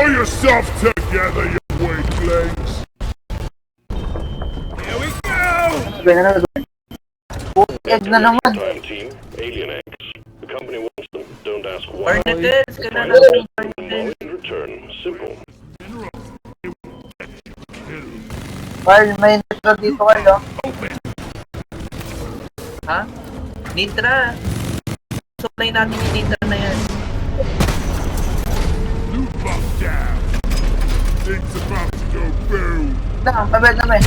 Pull yourself together, you weaklings! Here we go! Egg na naman. Time team, alien eggs. The company wants them. Don't ask why. Barnacles ka na lang. Barnacles. In return, simple. Carl, may nitro dito, Carl, oh. Ha? Nitra. Supply natin yung Nitra na yan. Loot bump down! Things about to go boom! Lang, pabel na may.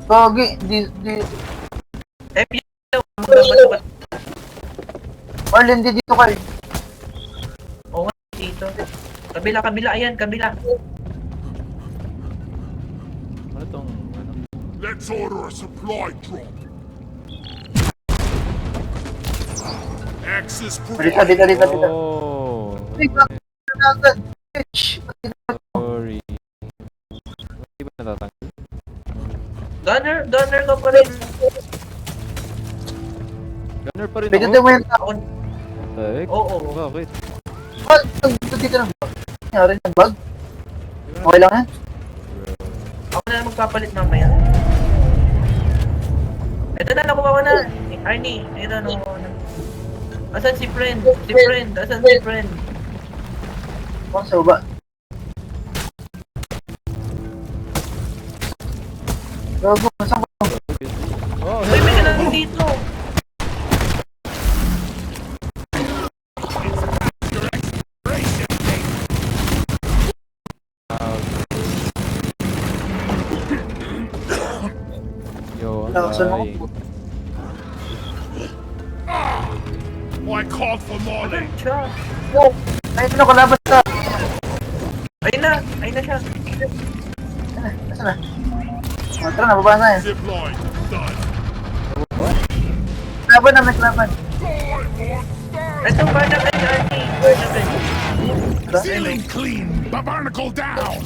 Gogi, FU. Magbabato. Carl, hindi dito, Carl. Oo nga, dito. Kabila, ayan, kabila. Ano tong, ano? Let's order a supply drop! Access provided! Dito. Oh, Ay, bakit natin? Bitch! sorry. Hindi ba natatanggal? Gunner ka pa rin. Gunner pa rin Bigyan ako? mo yung tao. Tek? Oo. Bakit? Carl, dito na ba? Nangyari ng bug? Okay lang yan? Ako na magpapalit mamaya. Ito na, nakuha ko na. Arnie, ito na, nakuha ko na. Asan si friend? Asan si friend? Baka sa baba. Gago, saan ko? Oh, Uy, may kailangan dito. yo, ang Saan ako? dying. I called for more than Siya. Ay, ito na, kalaban sa... Ayun na siya. Nasaan na? Oh, tara na, baba na yan. zip line. Done. Laban na, may laban. Ito, Barnacle, Arnie. Barnacle. Ceiling clean. Barnacle down.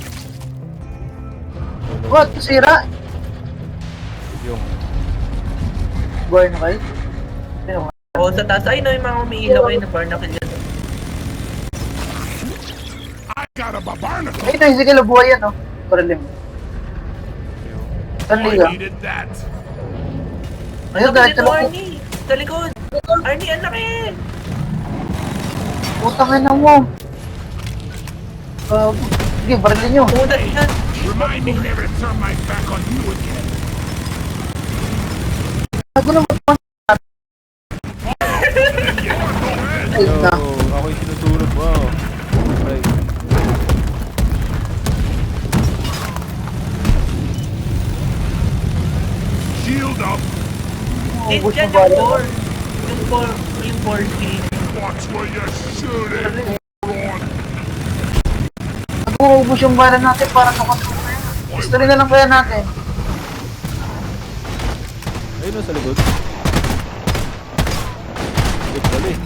What? Sira? Yung, Buhay na kayo? Sino ka? Oo, sa taas. Ayun na yung mga umiilaw kayo ng Barnacle yan. I got a barnacle. Ay, ito, sige, buhay yan, oh. Paralim. Saan I liga? needed that. Ayun, dahil Dito, talok. Arnie. Sa likod. Arnie, ang laki. Putang ina mo. Sige, barilin nyo. Pumunta yan. Remind me never to turn my back on you again. Ako naman. Ay, yo, na. ako yung sinusunod mo. Right. Shield up. Dito Ubus yan mo ba? yung 4. Yung 4K. Watch where you're shooting. Ron. Nag-uubos yung bala natin para makatulong na yun. History na lang kaya natin. Ayun o, sa likod. Likod pala eh.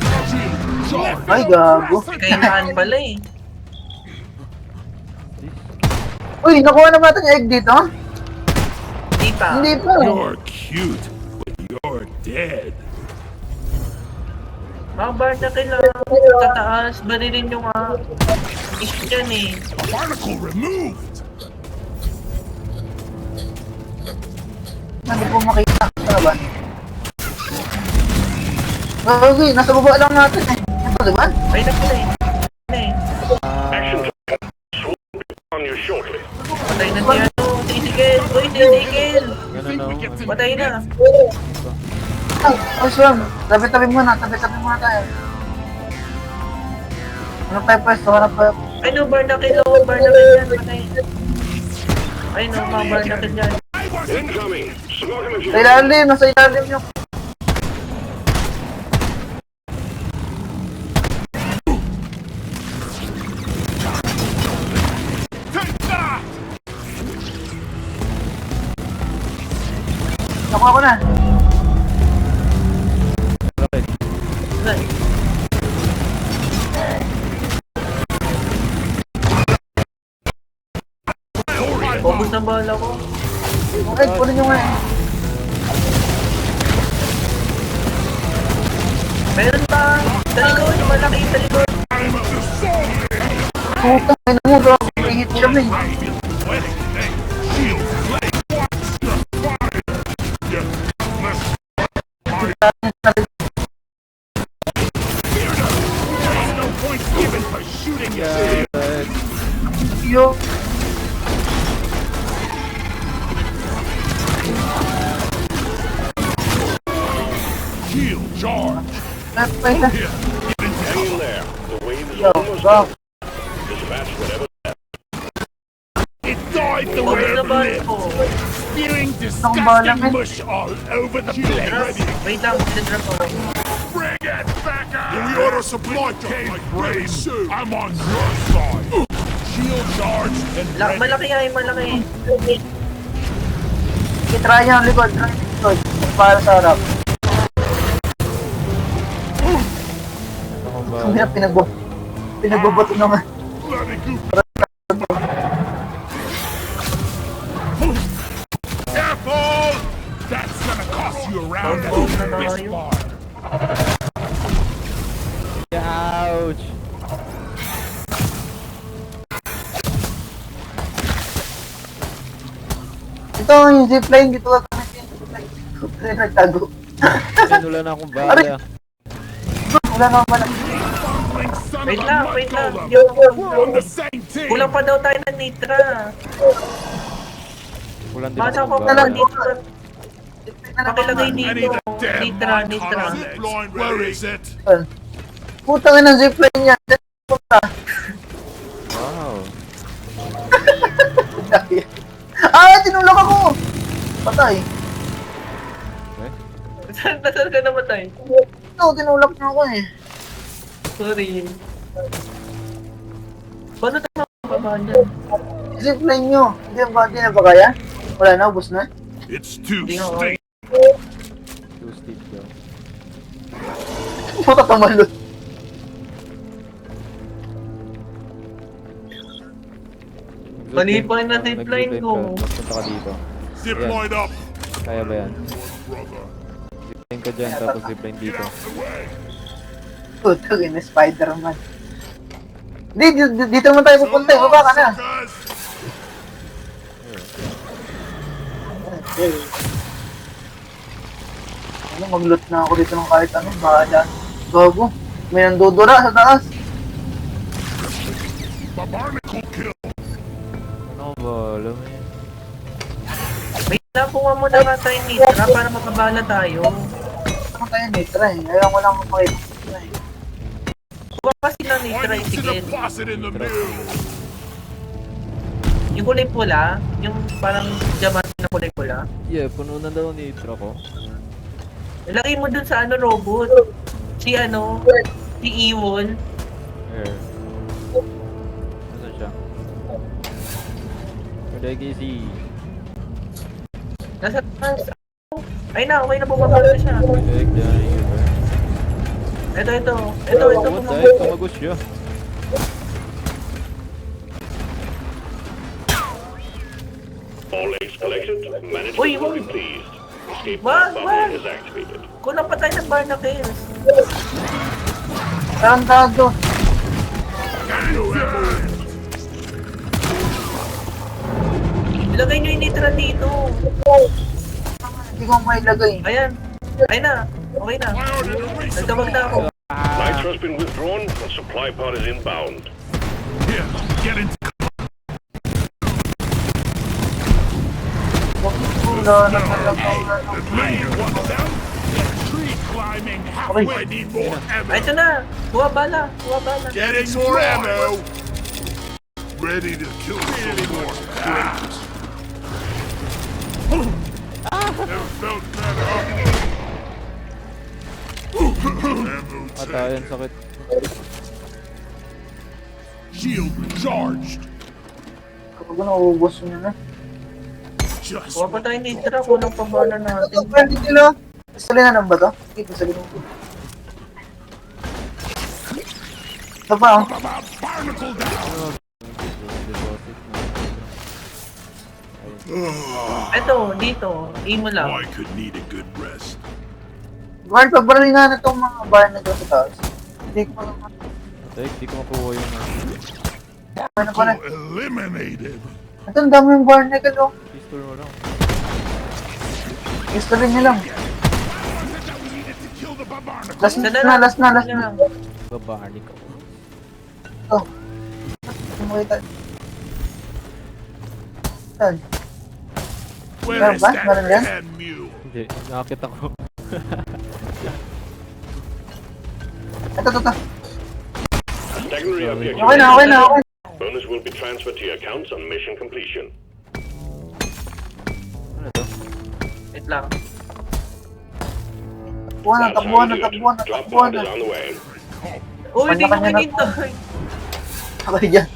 Ay, gago. Kailangan pala eh. Uy, nakuha na ba natin yung egg dito? Hindi pa. Hindi pa. You're cute, but you're dead. Mga Barnacle lang. Sa taas. Barilin yung issue dyan eh. Barnacle removed. Hindi po makita. Saan ba? Okay, nasa baba lang natin eh. Ito, diba? Ay, nakula eh. Action time. Swoop on you shortly. Patay na si ano. Sisigil. Uy, sisigil. Ganun o. Patay na. Oh, Swam. Tabi-tabi muna. Tabi-tabi muna tayo. Ano tayo pwesto? Hanap tayo. Ay no, Barnacle. Oh, Barnacle yan. Patay. Ay no, mga Barnacle yan. Incoming. Smoke him if you Sa ilalim. Nasa ilalim yung... Take that. Nakuha ko na. Bakit? Ay. Focus na bala ko. Okay, kunin nyo nga eh. Meron pa. Sa likod. Malaki sa likod. I'm of the Putang ina mo, bro. Hit siya na eh. Wedding thing. Shield blade. Yeah. There's no point given for shooting your shield. Yo. Shield charge. Napay na. Here. Hang in there. The wave is Yo, almost bro. up. Dispatch whatever. It died the Huwag way na it ba lived. ko? Spewing bahala disgusting ka. mush all over the place. Wait lang, sinadrop ako. Bring it back up! We ought to supply chain brain. I'm on your side. Shield charged and ready. Malaki ay, malaki. Try niya ang likod. Try niya ang likod. Para sa harap. Ako ba? Ang hirap pinagbabato naman. Bloody goop. Careful! That's gonna cost you around Oh, this no. bar. Ouch! Ito yung zipline. Dito ka kami yung zipline. Nagtago. Ayun, wala na akong bala. Wala naman pala. Fumbling son Wait of a lang, mud wait lang. golem. We're on the same team. Kulang pa daw tayo ng nitra. Kulang din Masa akong ko pa bala. lang dito. Pakilagay I need dito. a damn Nitra, nitra. minecart. Where is it? Putang ina ng zipline niya. Puta. Wow. Tinulak ako! Patay. Eh? Nasaan ka namatay? Ito, tinulak na ako eh. Sorry. Paano tayo mapapaan dyan? Zipline nyo. Hindi na ba kaya? Wala na, ubos na. It's too Hindi nga, steep. Two steep daw. Puta tamalot. Panipay na zipline ko. Punta ka dito. Zip Ayan. line up. Kaya ba yan? Brother. Zipline ka dyan, tapos zipline Get dito. out the way. Putang ina, Spider-Man. Hindi, dito naman tayo pupunta eh. Baba ka na. Suckers. Ano, mag-loot na ako dito ng kahit ano. Baka dyan. Gago. May nandudura sa taas. The barnacle kill. Ano ko ba? Alam mo yun. Wait lang, kuha mo na nga tayo nitra para makabala tayo. Ano tayo nitra eh. Ayaw ko lang makita. Kuha kasi ng nitra, Point to sige. deposit in the mill. Yung kulay pula, yung parang diamante na kulay pula. Yeah, puno na daw ni nitro ko. Ilagay mo dun sa ano, robot. Si ano, si Ewon. Here. Nasaan siya? Legacy. Nasa taas. Ay na, okay na bumaba na siya. Leg dyan. Ito. What the Bumaba. heck? Tumagos siya. All eggs collected. Management Uy, will be uy. pleased. Escape Wag, pod wag. bubble is activated. Kulang pa tayo ng Barnacles. Tarantado. Ilagay nyo yung nitra dito. Hindi ko mailagay. Ayan. Ay na. Okay na. Nagdamag na ako. Nitro's been withdrawn and supply pod is inbound. Here, get into Wala na the main one down. Tree climbing halfway. Need more ammo. Ay, ito na. Kuha bala. Getting more ammo. Ready to kill some more crabs. Never felt better. Ammo Atayan, sakit. shield charged. Kapag nauubos nyo na. Just Kuha pa tayo nitra. Kulang pa bala Ito, natin. pwede sila. Salina ba to? Hindi, pasalina ko. Ito pa oh. barnacle down. Ito, dito. Imo lang. I could need a good rest. Guard, pagbarali nga na itong mga bar na doon sa taas. Hindi ko lang. Tek, di ko makuha yung Ano pa na? Eliminated. Ito, ang dami yung barnacle, oh. Pistol mo lang. Gusto rin niya lang. Kill the barnacle. Last Isa na, last na. lang. Babarnik ako. Ito. Makita. Saan? Where Meron is ba? that Meron yan? damn mule? Hindi, nakakita ko. Ito. Secondary objective. Okay na. Bonus will be transferred to your accounts on mission completion. Ano to? Wait lang. Takbuhan na. Drop pod is on the way. Uy, hindi ko Kanya-kanya na- kinintay. Ako dyan.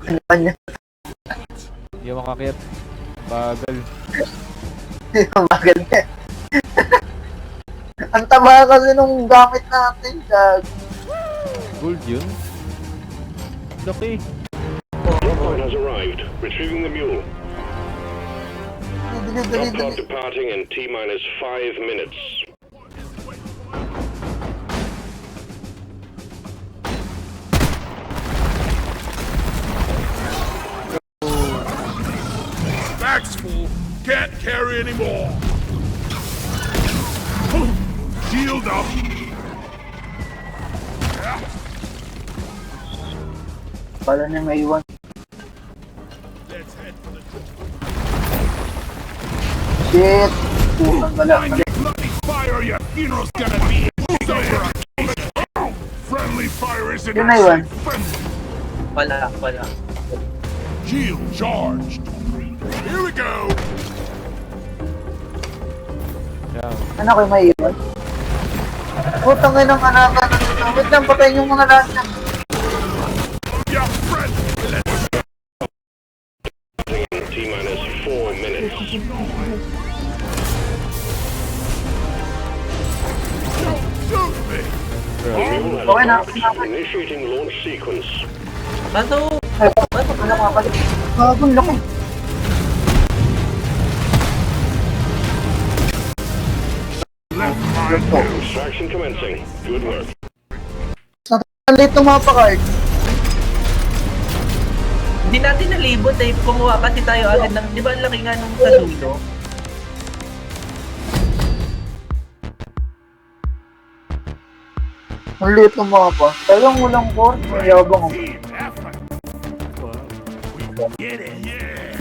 Kanya-kanya. Hindi ako makakit. Bagal. Ang bagal niya. Ang taba kasi nung gamit natin, gag. Gold yun? Laki. Drop pod has arrived. Retrieving the mule. Drop pod Dali. departing in T-minus 5 minutes. Back's full. Can't carry anymore. Shield up. Pala niya may iwan. Let's head for the Shit. Pusang gala. Find your bloody fire. Your funeral's gonna be over. Friendly fire is in Yun na iwan. Wala. Shield charged. Here we go. Yan. Ano kayo may iwan? Putang ina ng anakan. Wait lang, patayin yung mga lahat niya. Your friend. In T-minus 4 minutes. Don't shoot me. The mule has Okay na. docked. Initiating launch sequence. Baso! Ay, wala makapalik. Gagong laki. Left mind you. Extraction commencing. Good work. Ang late ng mga pa-card. Hindi natin nalibot eh. Kumuha kasi tayo agad ng... Di ba ang laki nga nung sa dulo? Ang late ng mga pa. Talagang walang core. Mayabang ako. Team effort. We get it. Yeah.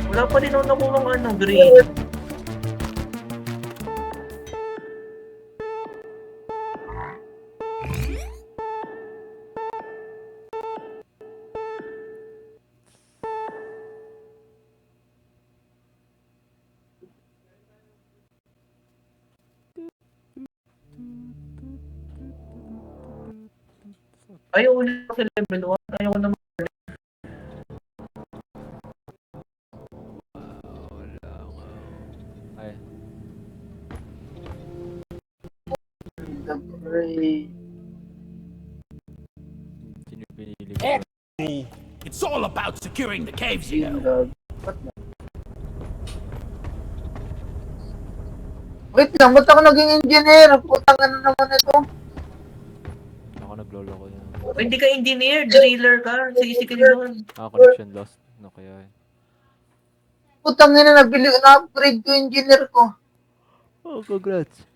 Wala pa rin ako nakuha ng green. Ayaw ko na sa level 1. Ayaw ko na Ay. The Prey. Sino yung pinili ko? It's all about securing the caves, you know. Ba't na? Wait lang, ba't ako naging engineer? Putang ano naman ito? Ako nagloloko yan. O, hindi ka engineer, driller ka. Sige ka yun. Connection lost. No, kaya yun. Putang ina, na-upgrade ko yung engineer ko. Oh, congrats.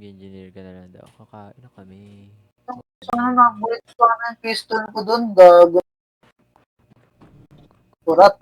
Engineer ka na lang daw. Kakain na kami. Sana na-upgrade ko na yung piston ko dun, gago. Kurat.